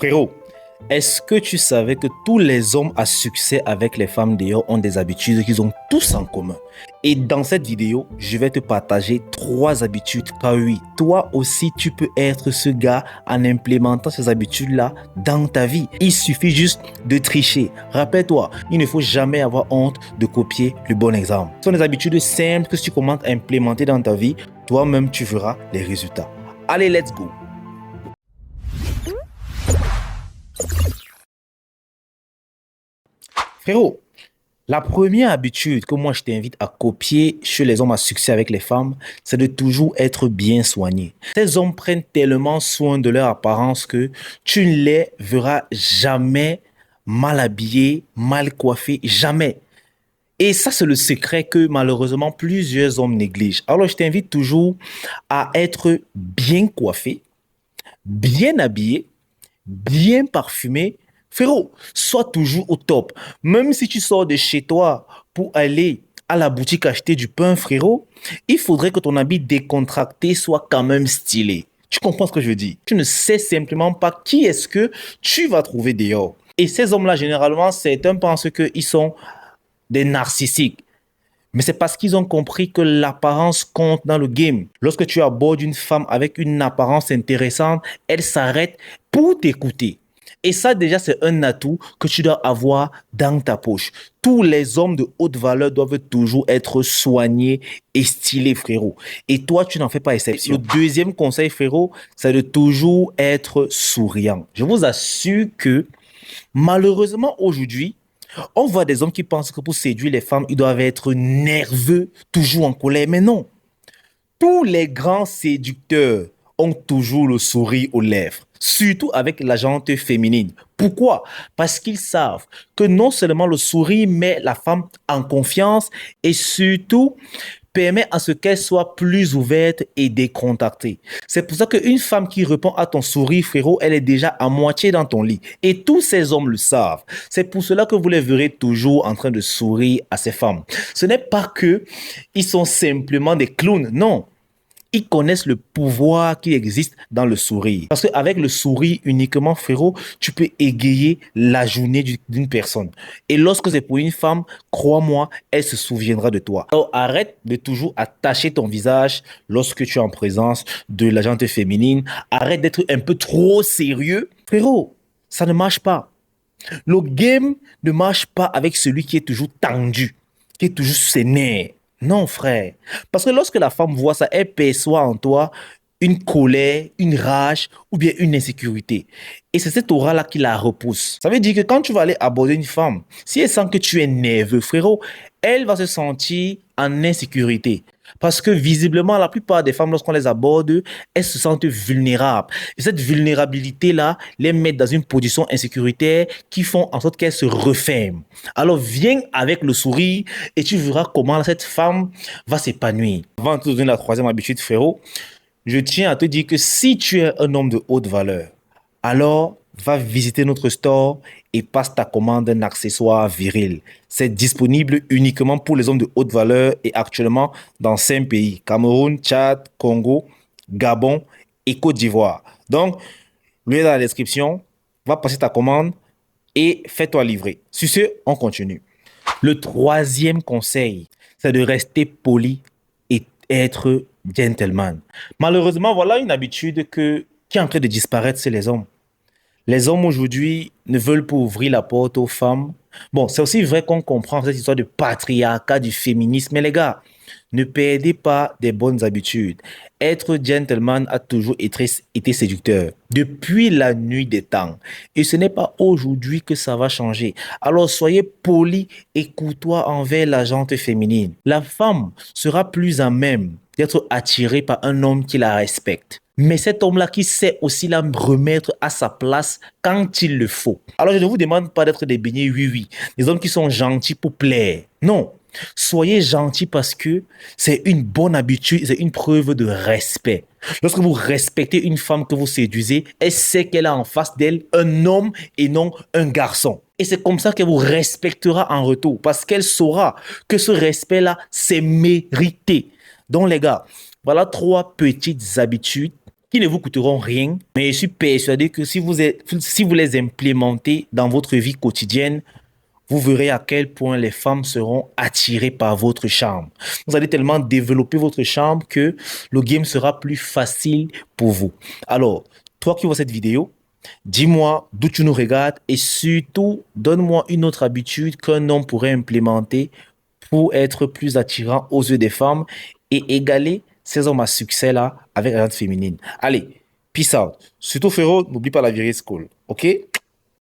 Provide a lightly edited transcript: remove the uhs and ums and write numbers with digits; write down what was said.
Frérot, est-ce que tu savais que tous les hommes à succès avec les femmes d'ailleurs ont des habitudes qu'ils ont tous en commun? Et dans cette vidéo, je vais te partager 3 habitudes car oui, toi aussi tu peux être ce gars en implémentant ces habitudes-là dans ta vie. Il suffit juste de tricher. Rappelle-toi, il ne faut jamais avoir honte de copier le bon exemple. Ce sont des habitudes simples que si tu commences à implémenter dans ta vie, toi-même tu verras les résultats. Allez, let's go! Frérot, la première habitude que moi je t'invite à copier chez les hommes à succès avec les femmes, c'est de toujours être bien soigné. Ces hommes prennent tellement soin de leur apparence que tu ne les verras jamais mal habillés, mal coiffés, jamais. Et ça, c'est le secret que malheureusement plusieurs hommes négligent. Alors, je t'invite toujours à être bien coiffé, bien habillé, bien parfumé. Frérot, sois toujours au top. Même si tu sors de chez toi pour aller à la boutique acheter du pain, frérot, il faudrait que ton habit décontracté soit quand même stylé. Tu comprends ce que je veux dire? Tu ne sais simplement pas qui est-ce que tu vas trouver dehors. Et ces hommes-là, généralement, certains pensent qu'ils sont des narcissiques. Mais c'est parce qu'ils ont compris que l'apparence compte dans le game. Lorsque tu abordes une femme avec une apparence intéressante, elle s'arrête pour t'écouter. Et ça, déjà, c'est un atout que tu dois avoir dans ta poche. Tous les hommes de haute valeur doivent toujours être soignés et stylés, frérot. Et toi, tu n'en fais pas exception. Le deuxième conseil, frérot, c'est de toujours être souriant. Je vous assure que, malheureusement, aujourd'hui, on voit des hommes qui pensent que pour séduire les femmes, ils doivent être nerveux, toujours en colère. Mais non, tous les grands séducteurs ont toujours le sourire aux lèvres, surtout avec la gente féminine. Pourquoi? Parce qu'ils savent que non seulement le sourire met la femme en confiance et surtout permet à ce qu'elle soit plus ouverte et décontractée. C'est pour ça qu'une femme qui répond à ton sourire, frérot, elle est déjà à moitié dans ton lit. Et tous ces hommes le savent. C'est pour cela que vous les verrez toujours en train de sourire à ces femmes. Ce n'est pas que ils sont simplement des clowns, non. Ils connaissent le pouvoir qui existe dans le sourire. Parce qu'avec le sourire uniquement, frérot, tu peux égayer la journée d'une personne. Et lorsque c'est pour une femme, crois-moi, elle se souviendra de toi. Alors arrête de toujours attacher ton visage lorsque tu es en présence de la gente féminine. Arrête d'être un peu trop sérieux. Frérot, ça ne marche pas. Le game ne marche pas avec celui qui est toujours tendu, qui est toujours sénère. Non, frère. Parce que lorsque la femme voit ça, elle perçoit en toi une colère, une rage ou bien une insécurité. Et c'est cette aura-là qui la repousse. Ça veut dire que quand tu vas aller aborder une femme, si elle sent que tu es nerveux, frérot, elle va se sentir en insécurité. Parce que visiblement, la plupart des femmes, lorsqu'on les aborde, elles se sentent vulnérables. Et cette vulnérabilité-là les met dans une position insécuritaire qui font en sorte qu'elles se referment. Alors viens avec le sourire et tu verras comment cette femme va s'épanouir. Avant de te donner la 3e habitude, frérot, je tiens à te dire que si tu es un homme de haute valeur, alors va visiter notre store et passe ta commande d'un accessoire viril. C'est disponible uniquement pour les hommes de haute valeur et actuellement dans 5 pays: Cameroun, Tchad, Congo, Gabon et Côte d'Ivoire. Donc, le lien est dans la description. Va passer ta commande et fais-toi livrer. Sur ce, on continue. Le 3e conseil, c'est de rester poli et être gentleman. Malheureusement, voilà une habitude qui est en train de disparaître chez les hommes. Les hommes aujourd'hui ne veulent pas ouvrir la porte aux femmes. Bon, c'est aussi vrai qu'on comprend cette histoire de patriarcat, du féminisme. Mais les gars, ne perdez pas des bonnes habitudes. Être gentleman a toujours été séducteur depuis la nuit des temps. Et ce n'est pas aujourd'hui que ça va changer. Alors soyez poli et courtois envers la gente féminine. La femme sera plus à même d'être attirée par un homme qui la respecte. Mais cet homme-là qui sait aussi la remettre à sa place quand il le faut. Alors je ne vous demande pas d'être des beignets oui-oui, des hommes qui sont gentils pour plaire. Non, soyez gentils parce que c'est une bonne habitude, c'est une preuve de respect. Lorsque vous respectez une femme que vous séduisez, elle sait qu'elle a en face d'elle un homme et non un garçon. Et c'est comme ça qu'elle vous respectera en retour parce qu'elle saura que ce respect-là, c'est mérité. Donc les gars, voilà 3 petites habitudes qui ne vous coûteront rien, mais je suis persuadé que si vous les implémentez dans votre vie quotidienne, vous verrez à quel point les femmes seront attirées par votre charme. Vous allez tellement développer votre charme que le game sera plus facile pour vous. Alors, toi qui vois cette vidéo, dis-moi d'où tu nous regardes et surtout, donne-moi une autre habitude qu'un homme pourrait implémenter pour être plus attirant aux yeux des femmes et égaler ces hommes à succès-là avec la gente féminine. Allez, peace out. Surtout, frérot, n'oublie pas la virée school, ok?